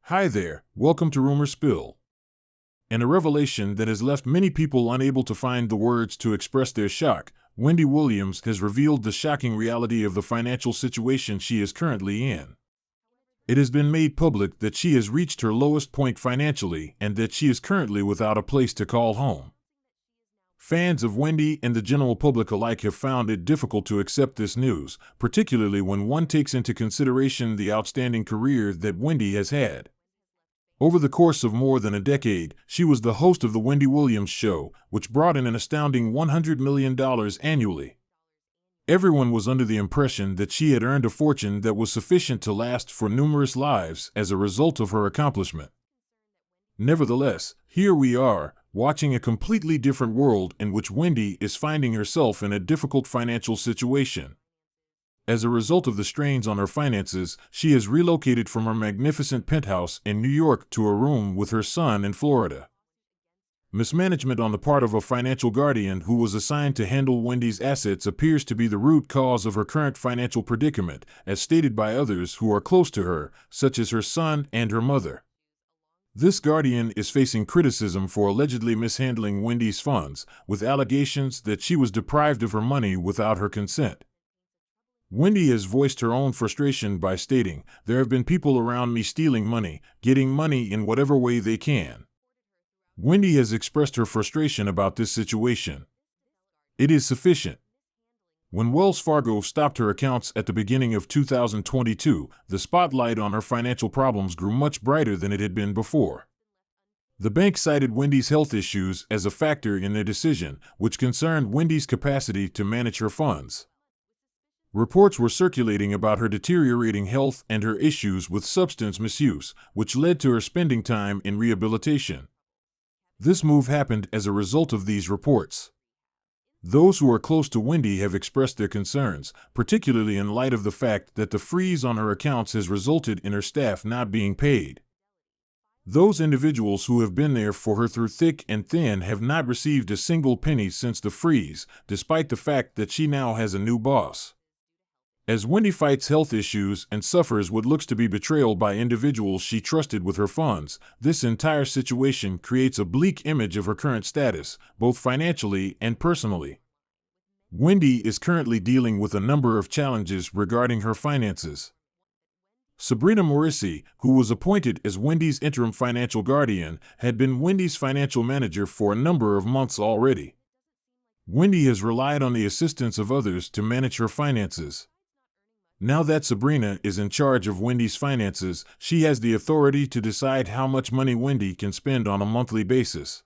Hi there, welcome to Rumor Spill. In a revelation that has left many people unable to find the words to express their shock, Wendy Williams has revealed the shocking reality of the financial situation she is currently in. It has been made public that she has reached her lowest point financially and that she is currently without a place to call home. Fans of Wendy and the general public alike have found it difficult to accept this news, particularly when one takes into consideration the outstanding career that Wendy has had. Over the course of more than a decade, she was the host of The Wendy Williams Show, which brought in an astounding $100 million annually. Everyone was under the impression that she had earned a fortune that was sufficient to last for numerous lives as a result of her accomplishment. Nevertheless, here we are, watching a completely different world in which Wendy is finding herself in a difficult financial situation. As a result of the strains on her finances, she has relocated from her magnificent penthouse in New York to a room with her son in Florida. Mismanagement on the part of a financial guardian who was assigned to handle Wendy's assets appears to be the root cause of her current financial predicament, as stated by others who are close to her, such as her son and her mother. This guardian is facing criticism for allegedly mishandling Wendy's funds, with allegations that she was deprived of her money without her consent. Wendy has voiced her own frustration by stating, "There have been people around me stealing money, getting money in whatever way they can." Wendy has expressed her frustration about this situation. It is sufficient. When Wells Fargo stopped her accounts at the beginning of 2022, the spotlight on her financial problems grew much brighter than it had been before. The bank cited Wendy's health issues as a factor in their decision, which concerned Wendy's capacity to manage her funds. Reports were circulating about her deteriorating health and her issues with substance misuse, which led to her spending time in rehabilitation. This move happened as a result of these reports. Those who are close to Wendy have expressed their concerns, particularly in light of the fact that the freeze on her accounts has resulted in her staff not being paid. Those individuals who have been there for her through thick and thin have not received a single penny since the freeze, despite the fact that she now has a new boss. As Wendy fights health issues and suffers what looks to be betrayal by individuals she trusted with her funds, this entire situation creates a bleak image of her current status, both financially and personally. Wendy is currently dealing with a number of challenges regarding her finances. Sabrina Morrissey, who was appointed as Wendy's interim financial guardian, had been Wendy's financial manager for a number of months already. Wendy has relied on the assistance of others to manage her finances. Now that Sabrina is in charge of Wendy's finances, she has the authority to decide how much money Wendy can spend on a monthly basis.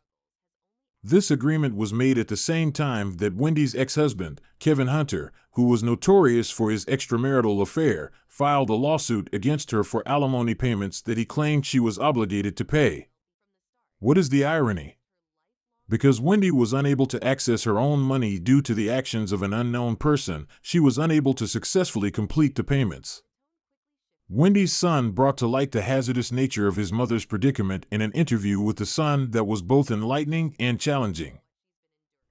This agreement was made at the same time that Wendy's ex-husband, Kevin Hunter, who was notorious for his extramarital affair, filed a lawsuit against her for alimony payments that he claimed she was obligated to pay. What is the irony? Because Wendy was unable to access her own money due to the actions of an unknown person, she was unable to successfully complete the payments. Wendy's son brought to light the hazardous nature of his mother's predicament in an interview with the Sun that was both enlightening and challenging.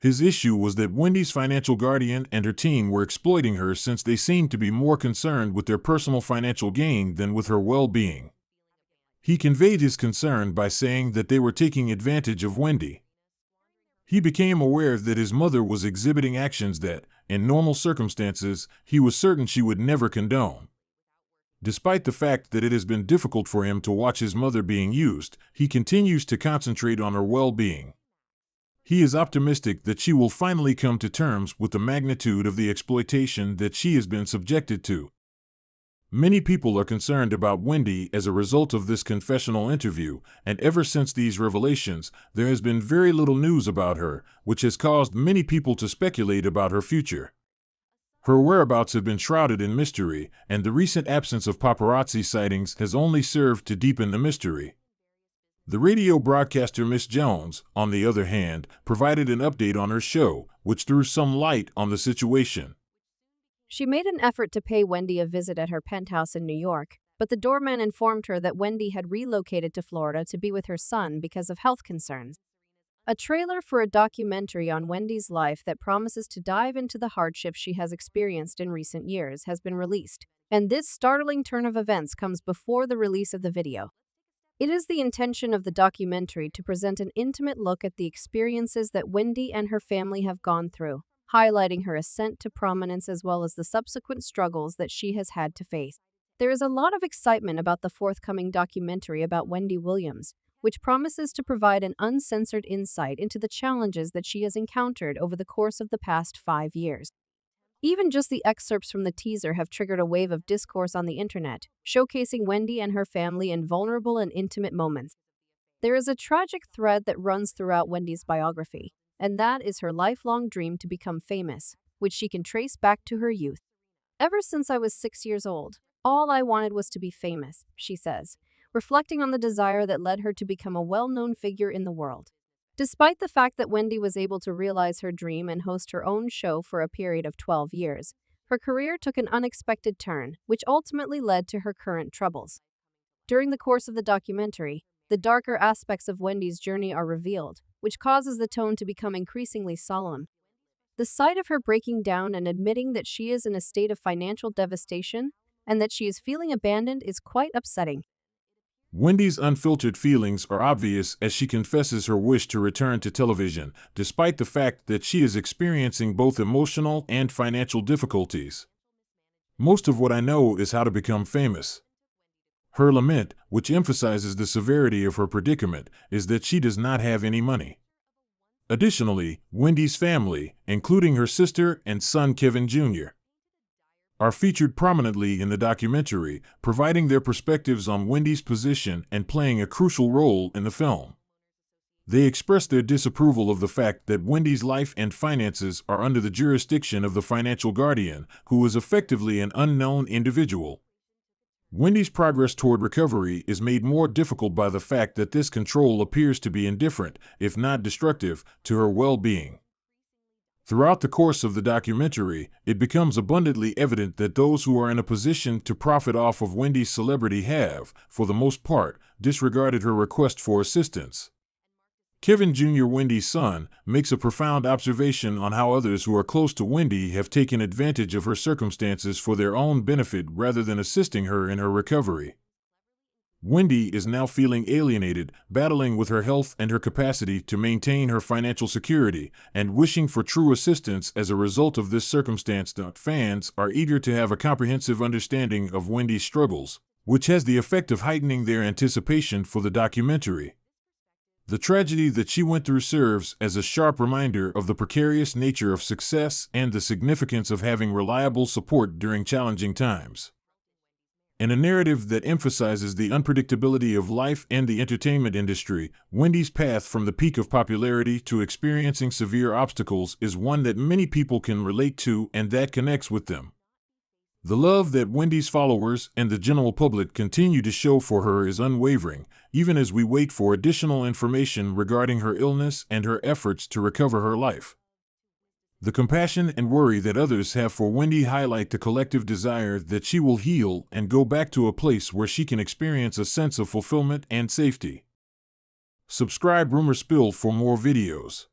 His issue was that Wendy's financial guardian and her team were exploiting her since they seemed to be more concerned with their personal financial gain than with her well-being. He conveyed his concern by saying that they were taking advantage of Wendy. He became aware that his mother was exhibiting actions that, in normal circumstances, he was certain she would never condone. Despite the fact that it has been difficult for him to watch his mother being used, he continues to concentrate on her well-being. He is optimistic that she will finally come to terms with the magnitude of the exploitation that she has been subjected to. Many people are concerned about Wendy as a result of this confessional interview, and ever since these revelations, there has been very little news about her, which has caused many people to speculate about her future. Her whereabouts have been shrouded in mystery, and the recent absence of paparazzi sightings has only served to deepen the mystery. The radio broadcaster Miss Jones, on the other hand, provided an update on her show, which threw some light on the situation. She made an effort to pay Wendy a visit at her penthouse in New York, but the doorman informed her that Wendy had relocated to Florida to be with her son because of health concerns. A trailer for a documentary on Wendy's life that promises to dive into the hardships she has experienced in recent years has been released, and this startling turn of events comes before the release of the video. It is the intention of the documentary to present an intimate look at the experiences that Wendy and her family have gone through, highlighting her ascent to prominence as well as the subsequent struggles that she has had to face. There is a lot of excitement about the forthcoming documentary about Wendy Williams, which promises to provide an uncensored insight into the challenges that she has encountered over the course of the past 5 years. Even just the excerpts from the teaser have triggered a wave of discourse on the internet, showcasing Wendy and her family in vulnerable and intimate moments. There is a tragic thread that runs throughout Wendy's biography, and that is her lifelong dream to become famous, which she can trace back to her youth. Ever since I was 6 years old, all I wanted was to be famous, she says, reflecting on the desire that led her to become a well-known figure in the world. Despite the fact that Wendy was able to realize her dream and host her own show for a period of 12 years, her career took an unexpected turn, which ultimately led to her current troubles. During the course of the documentary, the darker aspects of Wendy's journey are revealed, which causes the tone to become increasingly solemn. The sight of her breaking down and admitting that she is in a state of financial devastation and that she is feeling abandoned is quite upsetting. Wendy's unfiltered feelings are obvious as she confesses her wish to return to television, despite the fact that she is experiencing both emotional and financial difficulties. Most of what I know is how to become famous. Her lament, which emphasizes the severity of her predicament, is that she does not have any money. Additionally, Wendy's family, including her sister and son Kevin Jr., are featured prominently in the documentary, providing their perspectives on Wendy's position and playing a crucial role in the film. They express their disapproval of the fact that Wendy's life and finances are under the jurisdiction of the financial guardian, who is effectively an unknown individual. Wendy's progress toward recovery is made more difficult by the fact that this control appears to be indifferent, if not destructive, to her well-being. Throughout the course of the documentary, it becomes abundantly evident that those who are in a position to profit off of Wendy's celebrity have, for the most part, disregarded her request for assistance. Kevin Jr., Wendy's son, makes a profound observation on how others who are close to Wendy have taken advantage of her circumstances for their own benefit rather than assisting her in her recovery. Wendy is now feeling alienated, battling with her health and her capacity to maintain her financial security, and wishing for true assistance as a result of this circumstance. Fans are eager to have a comprehensive understanding of Wendy's struggles, which has the effect of heightening their anticipation for the documentary. The tragedy that she went through serves as a sharp reminder of the precarious nature of success and the significance of having reliable support during challenging times. In a narrative that emphasizes the unpredictability of life and the entertainment industry, Wendy's path from the peak of popularity to experiencing severe obstacles is one that many people can relate to and that connects with them. The love that Wendy's followers and the general public continue to show for her is unwavering, even as we wait for additional information regarding her illness and her efforts to recover her life. The compassion and worry that others have for Wendy highlight the collective desire that she will heal and go back to a place where she can experience a sense of fulfillment and safety. Subscribe Rumor Spill for more videos.